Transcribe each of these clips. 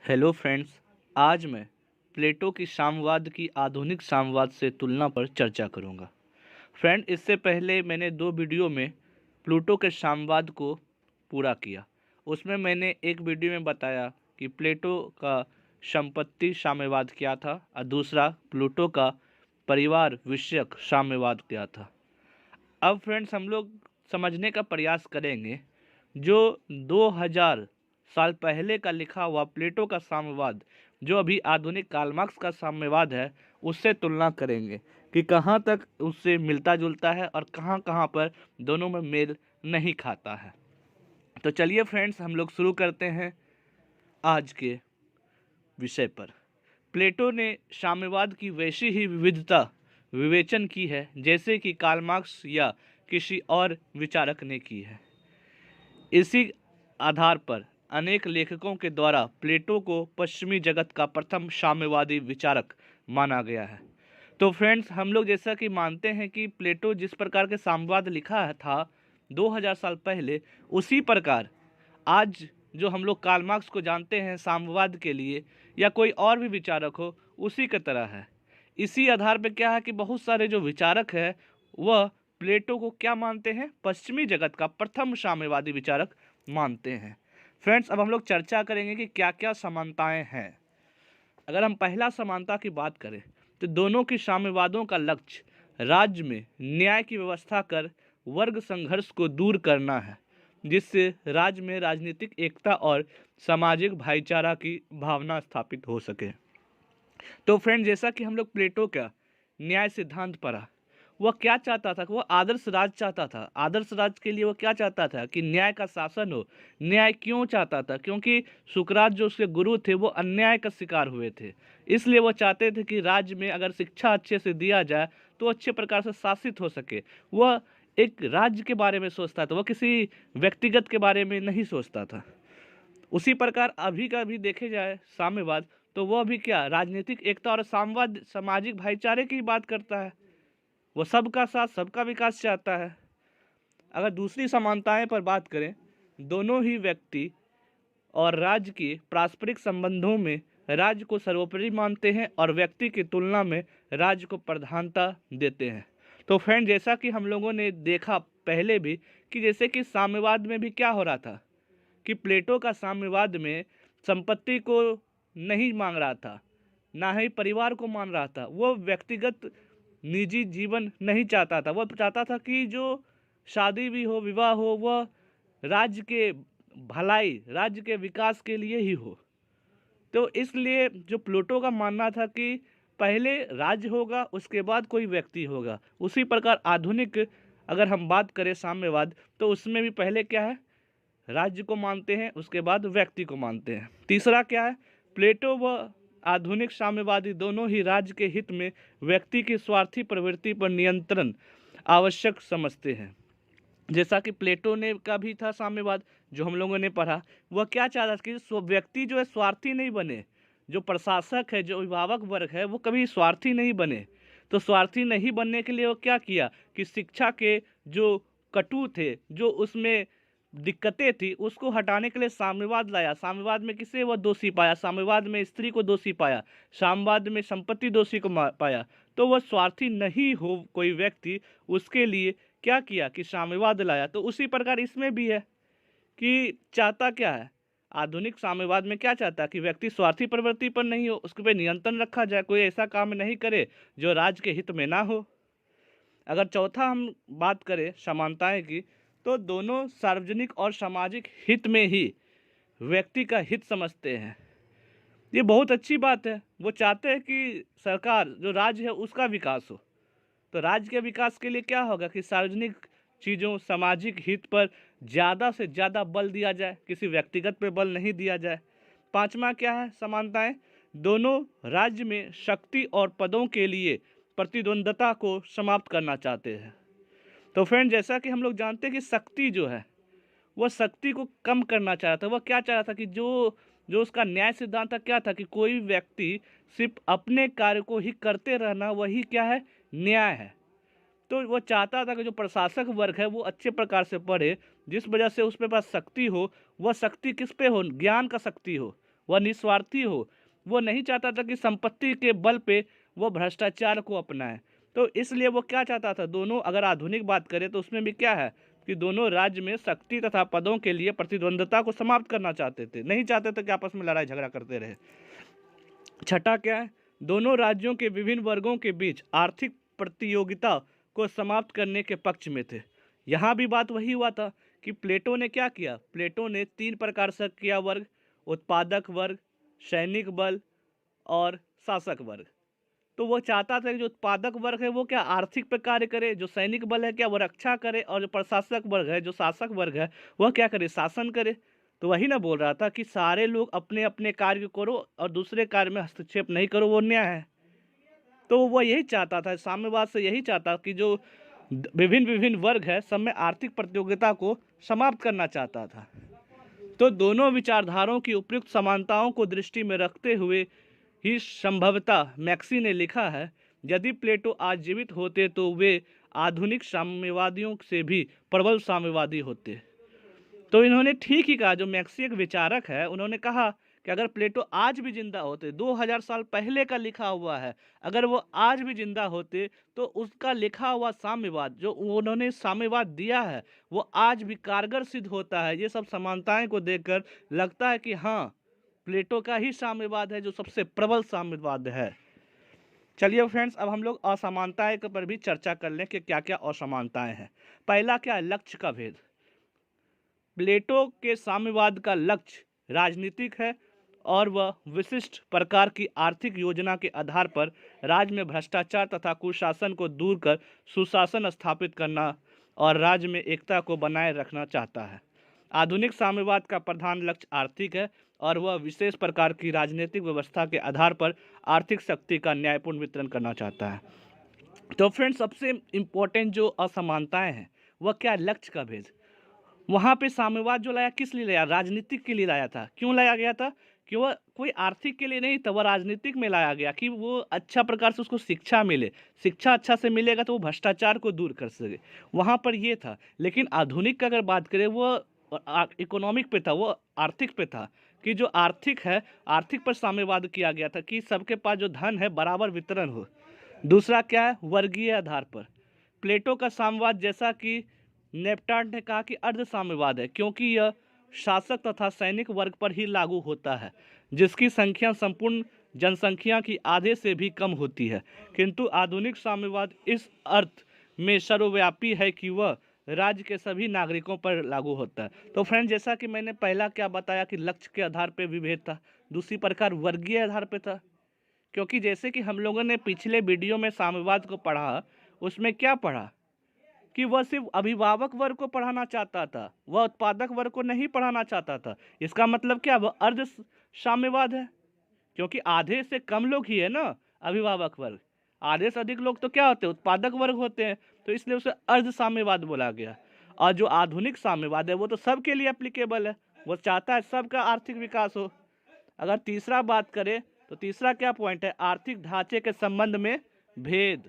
Hello friends. आज मैं प्लेटो की साम्यवाद की आधुनिक साम्यवाद से तुलना पर चर्चा करूंगा। फ्रेंड, इससे पहले मैंने 2 वीडियो में प्लूटो के साम्यवाद को पूरा किया। उसमें मैंने एक वीडियो में बताया कि प्लेटो का संपत्ति साम्यवाद क्या था और दूसरा प्लूटो का परिवार विषयक साम्यवाद क्या था। अब फ्रेंड्स, हम लोग समझने का प्रयास करेंगे जो 2000 साल पहले का लिखा हुआ प्लेटो का साम्यवाद जो अभी आधुनिक कार्ल मार्क्स का साम्यवाद है, उससे तुलना करेंगे कि कहाँ तक उससे मिलता जुलता है और कहाँ कहाँ पर दोनों में मेल नहीं खाता है। तो चलिए फ्रेंड्स, हम लोग शुरू करते हैं आज के विषय पर। प्लेटो ने साम्यवाद की वैसी ही विविधता विवेचन की है जैसे कि कार्ल मार्क्स या किसी और विचारक ने की है। इसी आधार पर अनेक लेखकों के द्वारा प्लेटो को पश्चिमी जगत का प्रथम साम्यवादी विचारक माना गया है। तो फ्रेंड्स, हम लोग जैसा कि मानते हैं कि प्लेटो जिस प्रकार के साम्यवाद लिखा है था 2000 साल पहले, उसी प्रकार आज जो हम लोग कार्ल मार्क्स को जानते हैं साम्यवाद के लिए या कोई और भी विचारक हो, उसी की तरह है। इसी आधार पर क्या है कि बहुत सारे जो विचारक हैं वह प्लेटो को क्या मानते हैं, पश्चिमी जगत का प्रथम साम्यवादी विचारक मानते हैं। फ्रेंड्स, अब हम लोग चर्चा करेंगे कि क्या क्या समानताएं हैं। अगर हम पहला समानता की बात करें तो दोनों की साम्यवादों का लक्ष्य राज्य में न्याय की व्यवस्था कर वर्ग संघर्ष को दूर करना है, जिससे राज्य में राजनीतिक एकता और सामाजिक भाईचारा की भावना स्थापित हो सके। तो फ्रेंड, जैसा कि हम लोग प्लेटो का न्याय सिद्धांत पढ़ा, वह क्या चाहता था? वह आदर्श राज चाहता था। आदर्श राज के लिए वह क्या चाहता था कि न्याय का शासन हो। न्याय क्यों चाहता था? क्योंकि सुकरात जो उसके गुरु थे वो अन्याय का शिकार हुए थे, इसलिए वह चाहते थे कि राज्य में अगर शिक्षा अच्छे से दिया जाए तो अच्छे प्रकार से शासित हो सके। वह एक राज्य के बारे में सोचता था, वह किसी व्यक्तिगत के बारे में नहीं सोचता था। उसी प्रकार अभी का भी देखे जाए साम्यवाद, तो वह भी क्या, राजनीतिक एकता और साम्यवाद सामाजिक भाईचारे की बात करता है। वह सबका साथ सबका विकास चाहता है। अगर दूसरी समानताएं पर बात करें, दोनों ही व्यक्ति और राज्य के पारस्परिक संबंधों में राज्य को सर्वोपरि मानते हैं और व्यक्ति की तुलना में राज्य को प्रधानता देते हैं। तो फ्रेंड, जैसा कि हम लोगों ने देखा पहले भी कि जैसे कि साम्यवाद में भी क्या हो रहा था कि प्लेटो का साम्यवाद में संपत्ति को नहीं मांग रहा था, ना ही परिवार को मान रहा था। वो व्यक्तिगत निजी जीवन नहीं चाहता था। वह चाहता था कि जो शादी भी हो, विवाह हो, वह राज्य के भलाई, राज्य के विकास के लिए ही हो। तो इसलिए जो प्लूटो का मानना था कि पहले राज्य होगा, उसके बाद कोई व्यक्ति होगा। उसी प्रकार आधुनिक अगर हम बात करें साम्यवाद, तो उसमें भी पहले क्या है, राज्य को मानते हैं, उसके बाद व्यक्ति को मानते हैं। तीसरा क्या है, प्लेटो व आधुनिक साम्यवादी दोनों ही राज्य के हित में व्यक्ति की स्वार्थी प्रवृत्ति पर नियंत्रण आवश्यक समझते हैं। जैसा कि प्लेटो ने का भी था साम्यवाद जो हम लोगों ने पढ़ा, वह क्या चाहता था कि व्यक्ति जो है स्वार्थी नहीं बने। जो प्रशासक है, जो अभिभावक वर्ग है, वो कभी स्वार्थी नहीं बने। तो स्वार्थी नहीं बनने के लिए वो क्या किया कि शिक्षा के जो कटु थे, जो उसमें दिक्कतें थी, उसको हटाने के लिए साम्यवाद लाया। साम्यवाद में किसे वह दोषी पाया? साम्यवाद में स्त्री को दोषी पाया, साम्यवाद में संपत्ति दोषी को पाया। तो वह स्वार्थी नहीं हो कोई व्यक्ति, उसके लिए क्या किया कि साम्यवाद लाया। तो उसी प्रकार इसमें भी है कि चाहता क्या है, आधुनिक साम्यवाद में क्या चाहता है कि व्यक्ति स्वार्थी प्रवृत्ति पर नहीं हो, उसके पे नियंत्रण रखा जाए, कोई ऐसा काम नहीं करे जो राज्य के हित में ना हो। अगर चौथा हम बात करें समानताएं की, तो दोनों सार्वजनिक और सामाजिक हित में ही व्यक्ति का हित समझते हैं। ये बहुत अच्छी बात है। वो चाहते हैं कि सरकार जो राज्य है उसका विकास हो। तो राज्य के विकास के लिए क्या होगा कि सार्वजनिक चीज़ों, सामाजिक हित पर ज़्यादा से ज़्यादा बल दिया जाए, किसी व्यक्तिगत पे बल नहीं दिया जाए। पांचवा क्या है समानताएं, दोनों राज्य में शक्ति और पदों के लिए प्रतिद्वंदता को समाप्त करना चाहते हैं। तो फ्रेंड, जैसा कि हम लोग जानते हैं कि शक्ति जो है वह शक्ति को कम करना चाह रहा था। वह क्या चाह रहा था कि जो जो उसका न्याय सिद्धांत था, क्या था कि कोई व्यक्ति सिर्फ अपने कार्य को ही करते रहना, वही क्या है, न्याय है। तो वो चाहता था कि जो प्रशासक वर्ग है वो अच्छे प्रकार से पढ़े, जिस वजह से उसके पास शक्ति हो। वह शक्ति किस पे हो? ज्ञान का शक्ति हो। वह निस्वार्थी हो, वो नहीं चाहता था कि संपत्ति के बल पे वो भ्रष्टाचार को अपनाए। तो इसलिए वो क्या चाहता था, दोनों अगर आधुनिक बात करें तो उसमें भी क्या है कि दोनों राज्य में शक्ति तथा पदों के लिए प्रतिद्वंद्विता को समाप्त करना चाहते थे, नहीं चाहते थे कि आपस में लड़ाई झगड़ा करते रहे। छठा क्या है, दोनों राज्यों के विभिन्न वर्गों के बीच आर्थिक प्रतियोगिता को समाप्त करने के पक्ष में थे। यहाँ भी बात वही हुआ था कि प्लेटो ने क्या किया, प्लेटो ने 3 प्रकार से किया वर्ग, उत्पादक वर्ग, सैनिक बल और शासक वर्ग। तो वो चाहता था कि जो उत्पादक वर्ग है वो क्या आर्थिक पे कार्य करे, जो सैनिक बल है क्या वो रक्षा करे, और जो प्रशासक वर्ग है, जो शासक वर्ग है, वह क्या करे, शासन करे। तो वही ना बोल रहा था कि सारे लोग अपने अपने कार्य करो और दूसरे कार्य में हस्तक्षेप नहीं करो, वो न्याय है। तो वो यही चाहता था, साम्यवाद से यही चाहता कि जो विभिन्न विभिन्न वर्ग है सब में आर्थिक प्रतियोगिता को समाप्त करना चाहता था। तो दोनों विचारधाराओं की उपयुक्त समानताओं को दृष्टि में रखते हुए ही संभवतः मैक्सी ने लिखा है, यदि प्लेटो आज जीवित होते तो वे आधुनिक साम्यवादियों से भी प्रबल साम्यवादी होते। तो इन्होंने ठीक ही कहा, जो मैक्सी एक विचारक है, उन्होंने कहा कि अगर प्लेटो आज भी जिंदा होते, 2000 साल पहले का लिखा हुआ है, अगर वो आज भी जिंदा होते तो उसका लिखा हुआ साम्यवाद जो उन्होंने साम्यवाद दिया है वो आज भी कारगर सिद्ध होता है। ये सब समानताएं को देखकर लगता है कि हाँ, प्लेटो का ही साम्यवाद है जो सबसे प्रबल साम्यवाद है। चलिए फ्रेंड्स, अब हम लोग असमानताएं के पर भी चर्चा कर लें कि क्या क्या असमानताएं हैं। पहला क्या है, लक्ष्य का भेद। प्लेटो के साम्यवाद का लक्ष्य राजनीतिक है और वह विशिष्ट प्रकार की आर्थिक योजना के आधार पर राज्य में भ्रष्टाचार तथा कुशासन को दूर कर सुशासन स्थापित करना और राज्य में एकता को बनाए रखना चाहता है। आधुनिक साम्यवाद का प्रधान लक्ष्य आर्थिक है और वह विशेष प्रकार की राजनीतिक व्यवस्था के आधार पर आर्थिक शक्ति का न्यायपूर्ण वितरण करना चाहता है। तो फ्रेंड्स, सबसे इम्पोर्टेंट जो असमानताएं हैं वह क्या, लक्ष्य का भेद। वहाँ पे साम्यवाद जो लाया किस लिए लाया, राजनीतिक के लिए लाया था। क्यों लाया गया था कि वह कोई आर्थिक के लिए नहीं था, वह राजनीतिक में लाया गया कि वो अच्छा प्रकार से उसको शिक्षा मिले, शिक्षा अच्छा से मिलेगा तो वो भ्रष्टाचार को दूर कर सके, वहाँ पर ये था। लेकिन आधुनिक का अगर बात करें वो इकोनॉमिक पे था, वो आर्थिक पे था कि जो आर्थिक है, आर्थिक पर साम्यवाद किया गया था कि सबके पास जो धन है बराबर वितरण हो। दूसरा क्या है, वर्गीय आधार पर। प्लेटो का साम्यवाद, जैसा कि नेप्टाट ने कहा, कि अर्ध साम्यवाद है क्योंकि यह शासक तथा सैनिक वर्ग पर ही लागू होता है जिसकी संख्या संपूर्ण जनसंख्या की आधे से भी कम होती है। किंतु आधुनिक साम्यवाद इस अर्थ में सर्वव्यापी है कि वह राज्य के सभी नागरिकों पर लागू होता है। तो फ्रेंड, जैसा कि मैंने पहला क्या बताया कि लक्ष्य के आधार पर विभेद था, दूसरी प्रकार वर्गीय आधार पर था। क्योंकि जैसे कि हम लोगों ने पिछले वीडियो में साम्यवाद को पढ़ा, उसमें क्या पढ़ा कि वह सिर्फ अभिभावक वर्ग को पढ़ाना चाहता था, वह उत्पादक वर्ग को नहीं पढ़ाना चाहता था। इसका मतलब क्या, वह अर्ध साम्यवाद है क्योंकि आधे से कम लोग ही है ना अभिभावक वर्ग, आधे से अधिक लोग तो क्या होते हैं, उत्पादक वर्ग होते हैं। तो इसलिए उसे अर्ध साम्यवाद बोला गया। और जो आधुनिक साम्यवाद है वो तो सबके लिए एप्लीकेबल है, वो चाहता है सबका आर्थिक विकास हो। अगर तीसरा बात करें तो तीसरा क्या पॉइंट है, आर्थिक ढांचे के संबंध में भेद।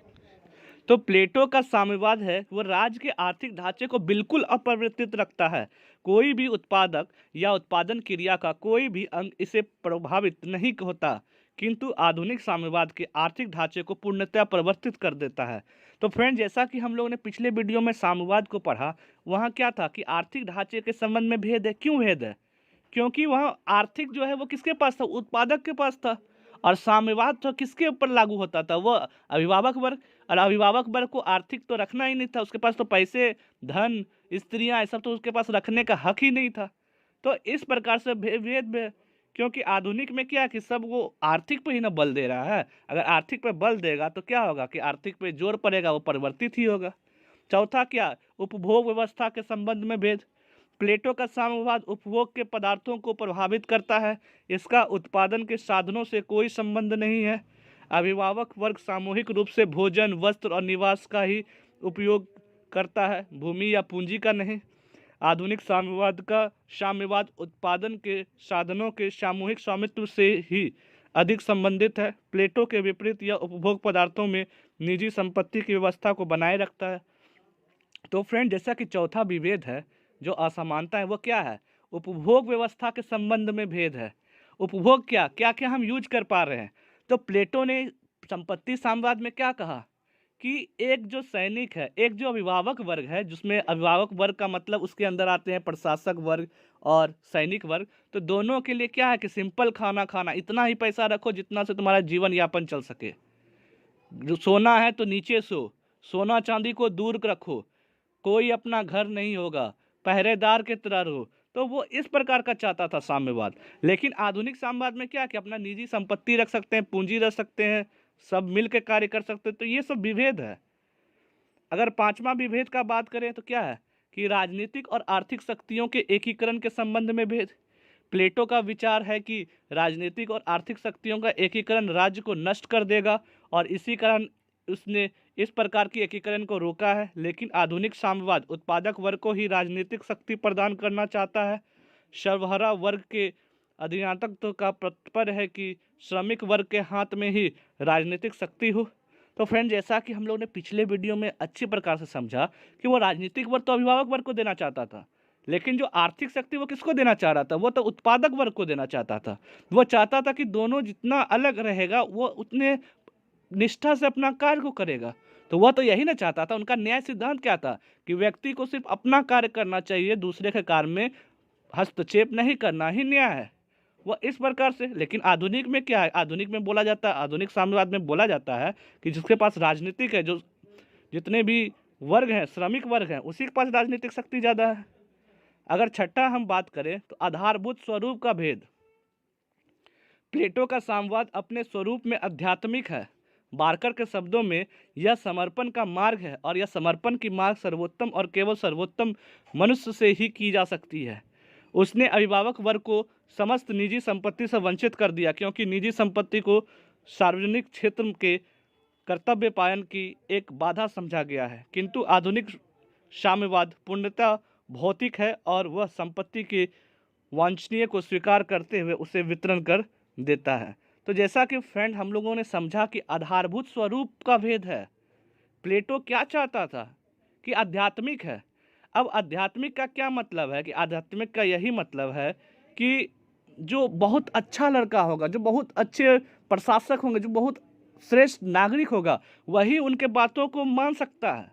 तो प्लेटो का साम्यवाद है वो राज्य के आर्थिक ढांचे को बिल्कुल अपरिवर्तित रखता है। कोई भी उत्पादक या उत्पादन क्रिया का कोई भी अंग इसे प्रभावित नहीं होता, किंतु आधुनिक साम्यवाद के आर्थिक ढांचे को पूर्णतः परिवर्तित कर देता है। तो फ्रेंड, जैसा कि हम लोगों ने पिछले वीडियो में साम्यवाद को पढ़ा, वहाँ क्या था कि आर्थिक ढांचे के संबंध में भेद है। क्यों भेद है, क्योंकि वहाँ आर्थिक जो है वो किसके पास था, उत्पादक के पास था। और साम्यवाद तो किसके ऊपर लागू होता था, वो अभिभावक वर्ग। और अभिभावक वर्ग को आर्थिक तो रखना ही नहीं था, उसके पास तो पैसे, धन, स्त्रियां, ये सब तो उसके पास रखने का हक ही नहीं था। तो इस प्रकार से भेद है। क्योंकि आधुनिक में क्या कि सब वो आर्थिक पे ही ना बल दे रहा है, अगर आर्थिक पे बल देगा तो क्या होगा कि आर्थिक पे जोर पड़ेगा, वो परिवर्तित ही होगा। चौथा क्या, उपभोग व्यवस्था के संबंध में भेद। प्लेटो का साम्यवाद उपभोग के पदार्थों को प्रभावित करता है, इसका उत्पादन के साधनों से कोई संबंध नहीं है। अभिभावक वर्ग सामूहिक रूप से भोजन, वस्त्र और निवास का ही उपयोग करता है, भूमि या पूंजी का नहीं। आधुनिक साम्यवाद उत्पादन के साधनों के सामूहिक स्वामित्व से ही अधिक संबंधित है। प्लेटो के विपरीत यह उपभोग पदार्थों में निजी संपत्ति की व्यवस्था को बनाए रखता है। तो फ्रेंड, जैसा कि चौथा विभेद है, जो असमानता है, वो क्या है, उपभोग व्यवस्था के संबंध में भेद है। उपभोग क्या क्या क्या हम यूज कर पा रहे हैं। तो प्लेटो ने संपत्ति साम्यवाद में क्या कहा कि एक जो सैनिक है, एक जो अभिभावक वर्ग है, जिसमें अभिभावक वर्ग का मतलब उसके अंदर आते हैं प्रशासक वर्ग और सैनिक वर्ग, तो दोनों के लिए क्या है कि सिंपल खाना खाना, इतना ही पैसा रखो जितना से तुम्हारा जीवन यापन चल सके। जो सोना है तो नीचे सोना चांदी को दूर रखो, कोई अपना घर नहीं होगा, पहरेदार के तरह रहो। तो वो इस प्रकार का चाहता था साम्यवाद। लेकिन आधुनिक साम्यवाद में क्या कि अपना निजी संपत्ति रख सकते हैं, पूंजी रख सकते हैं, सब मिल के कार्य कर सकते हैं। तो ये सब विभेद है। अगर पांचवा विभेद का बात करें तो क्या है कि राजनीतिक और आर्थिक शक्तियों के एकीकरण के संबंध में भेद। प्लेटो का विचार है कि राजनीतिक और आर्थिक शक्तियों का एकीकरण राज्य को नष्ट कर देगा और इसी कारण उसने इस प्रकार की एकीकरण को रोका है। लेकिन आधुनिक साम्यवाद उत्पादक वर्ग को ही राजनीतिक शक्ति प्रदान करना चाहता है। सर्वहारा वर्ग के अधिनायकत्व का तात्पर्य है कि श्रमिक वर्ग के हाथ में ही राजनीतिक शक्ति हो। तो फ्रेंड, जैसा कि हम लोगों ने पिछले वीडियो में अच्छी प्रकार से समझा कि वो राजनीतिक वर्ग तो अभिभावक वर्ग को देना चाहता था, लेकिन जो आर्थिक शक्ति वो किसको देना चाह रहा था, वो तो उत्पादक वर्ग को देना चाहता था। वो चाहता था कि दोनों जितना अलग रहेगा वो उतने निष्ठा से अपना कार्य को करेगा। तो वह तो यही ना चाहता था। उनका न्याय सिद्धांत क्या था कि व्यक्ति को सिर्फ अपना कार्य करना चाहिए, दूसरे के कार्य में हस्तक्षेप नहीं करना ही न्याय है। वह इस प्रकार से। लेकिन आधुनिक में क्या है, आधुनिक में बोला जाता है, आधुनिक साम्यवाद में बोला जाता है कि जिसके पास राजनीतिक है, जो जितने भी वर्ग हैं, श्रमिक वर्ग हैं, उसी के पास राजनीतिक शक्ति ज़्यादा है। अगर छठा हम बात करें तो आधारभूत स्वरूप का भेद। प्लेटो का साम्यवाद अपने स्वरूप में आध्यात्मिक है। बार्कर के शब्दों में यह समर्पण का मार्ग है और यह समर्पण की मार्ग सर्वोत्तम और केवल सर्वोत्तम मनुष्य से ही की जा सकती है। उसने अभिभावक वर्ग को समस्त निजी संपत्ति से वंचित कर दिया, क्योंकि निजी संपत्ति को सार्वजनिक क्षेत्र के कर्तव्य पालन की एक बाधा समझा गया है। किंतु आधुनिक साम्यवाद पूर्णतः भौतिक है और वह संपत्ति के वांछनीय को स्वीकार करते हुए उसे वितरण कर देता है। तो जैसा कि फ्रेंड हम लोगों ने समझा कि आधारभूत स्वरूप का भेद है। प्लेटो क्या चाहता था कि आध्यात्मिक है। अब आध्यात्मिक का क्या मतलब है कि आध्यात्मिक का यही मतलब है कि जो बहुत अच्छा लड़का होगा, जो बहुत अच्छे प्रशासक होंगे, जो बहुत श्रेष्ठ नागरिक होगा, वही उनके बातों को मान सकता है।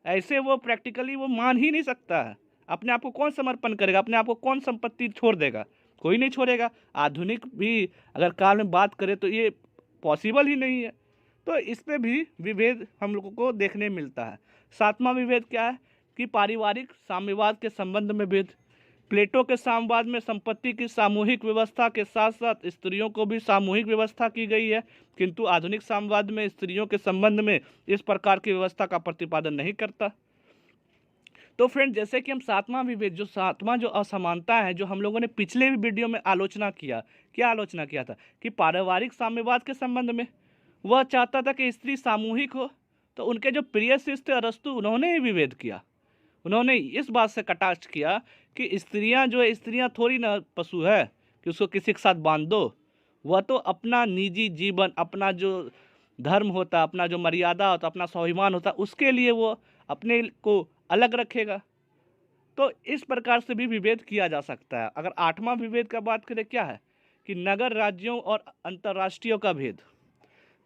ऐसे वो प्रैक्टिकली वो मान ही नहीं सकता है। अपने आप को कौन समर्पण करेगा, अपने आप को कौन संपत्ति छोड़ देगा, कोई नहीं छोड़ेगा। आधुनिक भी अगर काल में बात करें तो ये पॉसिबल ही नहीं है। तो इस पे भी विभेद हम लोगों को देखने मिलता है। सातवां विभेद क्या है कि पारिवारिक साम्यवाद के संबंध में भेद। प्लेटो के साम्यवाद में संपत्ति की सामूहिक व्यवस्था के साथ साथ स्त्रियों को भी सामूहिक व्यवस्था की गई है, किंतु आधुनिक साम्यवाद में स्त्रियों के संबंध में इस प्रकार की व्यवस्था का प्रतिपादन नहीं करता। तो फ्रेंड, जैसे कि हम सातवां विभेद, जो सातवां जो असमानता है, जो हम लोगों ने पिछले वीडियो में आलोचना किया, क्या आलोचना किया था कि पारिवारिक साम्यवाद के संबंध में वह चाहता था कि स्त्री सामूहिक हो। तो उनके जो प्रिय शिष्य थे अरस्तु, उन्होंने ही विभेद किया। उन्होंने इस बात से कटाक्ष किया कि स्त्रियां जो है, स्त्रियां थोड़ी ना पशु है कि उसको किसी के साथ बांध दो। वह तो अपना निजी जीवन, अपना जो धर्म होता, अपना जो मर्यादा होता, अपना स्वाभिमान होता, उसके लिए वो अपने को अलग रखेगा। तो इस प्रकार से भी विभेद किया जा सकता है। अगर आठवां विभेद का बात करें, क्या है कि नगर राज्यों और अंतर्राष्ट्रीय का भेद।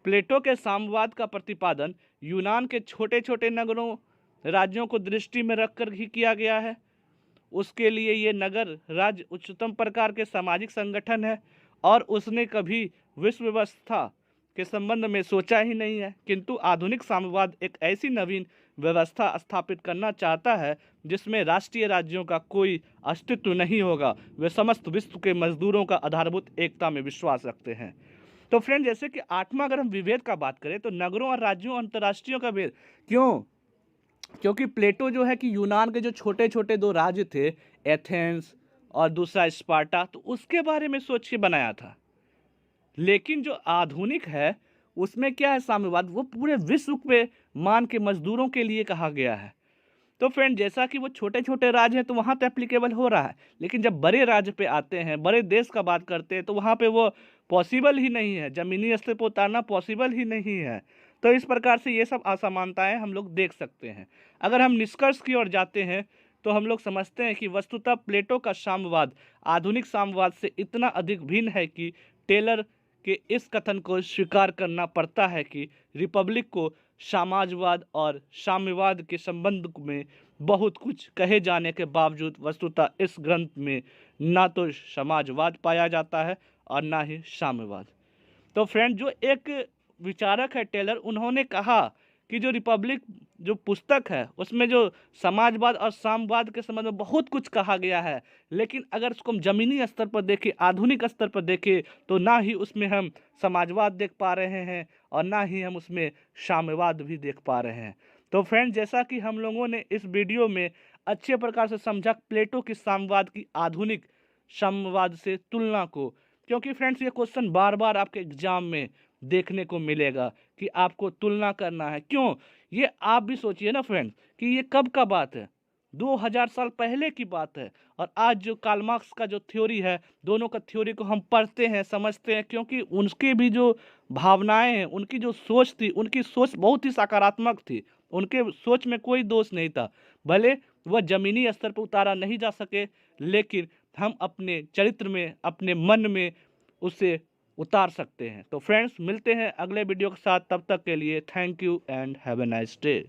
प्लेटो के साम्यवाद का प्रतिपादन यूनान के छोटे छोटे नगरों राज्यों को दृष्टि में रखकर ही किया गया है। उसके लिए ये नगर राज्य उच्चतम प्रकार के सामाजिक संगठन है और उसने कभी विश्व व्यवस्था के संबंध में सोचा ही नहीं है। किंतु आधुनिक साम्यवाद एक ऐसी नवीन व्यवस्था स्थापित करना चाहता है जिसमें राष्ट्रीय राज्यों का कोई अस्तित्व नहीं होगा। वे समस्त विश्व के मजदूरों का आधारभूत एकता में विश्वास रखते हैं। तो फ्रेंड, जैसे कि आठवां अगर हम विभेद का बात करें तो नगरों और राज्यों अंतर्राष्ट्रीय का भेद। क्यों? क्योंकि प्लेटो जो है कि यूनान के जो छोटे छोटे दो राज्य थे, एथेंस और दूसरा स्पार्टा, तो उसके बारे में सोच के बनाया था। लेकिन जो आधुनिक है उसमें क्या है, साम्यवाद वो पूरे विश्व पे मान के मजदूरों के लिए कहा गया है। तो फ्रेंड, जैसा कि वो छोटे छोटे राज्य हैं तो वहाँ तो एप्लीकेबल हो रहा है, लेकिन जब बड़े राज्य पे आते हैं, बड़े देश का बात करते हैं, तो वहाँ पे वो पॉसिबल ही नहीं है, ज़मीनी स्तर पर उतारना पॉसिबल ही नहीं है। तो इस प्रकार से ये सब असमानताएं हम लोग देख सकते हैं। अगर हम निष्कर्ष की ओर जाते हैं तो हम लोग समझते हैं कि वस्तुतः प्लेटो का साम्यवाद आधुनिक साम्यवाद से इतना अधिक भिन्न है कि टेलर के इस कथन को स्वीकार करना पड़ता है कि रिपब्लिक को समाजवाद और साम्यवाद के संबंध में बहुत कुछ कहे जाने के बावजूद वस्तुतः इस ग्रंथ में ना तो समाजवाद पाया जाता है और ना ही साम्यवाद। तो फ्रेंड, जो एक विचारक है टेलर, उन्होंने कहा कि जो रिपब्लिक जो पुस्तक है उसमें जो समाजवाद और साम्यवाद के संबंध में बहुत कुछ कहा गया है, लेकिन अगर उसको हम जमीनी स्तर पर देखें, आधुनिक स्तर पर देखें, तो ना ही उसमें हम समाजवाद देख पा रहे हैं और ना ही हम उसमें साम्यवाद भी देख पा रहे हैं। तो फ्रेंड, जैसा कि हम लोगों ने इस वीडियो में अच्छे प्रकार से समझा प्लेटो की साम्यवाद की आधुनिक साम्यवाद से तुलना को, क्योंकि फ्रेंड्स ये क्वेश्चन बार बार आपके एग्जाम में देखने को मिलेगा कि आपको तुलना करना है। क्यों? ये आप भी सोचिए ना फ्रेंड्स कि ये कब का बात है, 2000 साल पहले की बात है। और आज जो कार्ल मार्क्स का जो थ्योरी है, दोनों का थ्योरी को हम पढ़ते हैं, समझते हैं, क्योंकि उनकी भी जो भावनाएं हैं, उनकी जो सोच थी, उनकी सोच बहुत ही सकारात्मक थी। उनके सोच में कोई दोष नहीं था। भले वह जमीनी स्तर पर उतारा नहीं जा सके, लेकिन हम अपने चरित्र में, अपने मन में उसे उतार सकते हैं। तो फ्रेंड्स, मिलते हैं अगले वीडियो के साथ। तब तक के लिए thank you and have a nice day.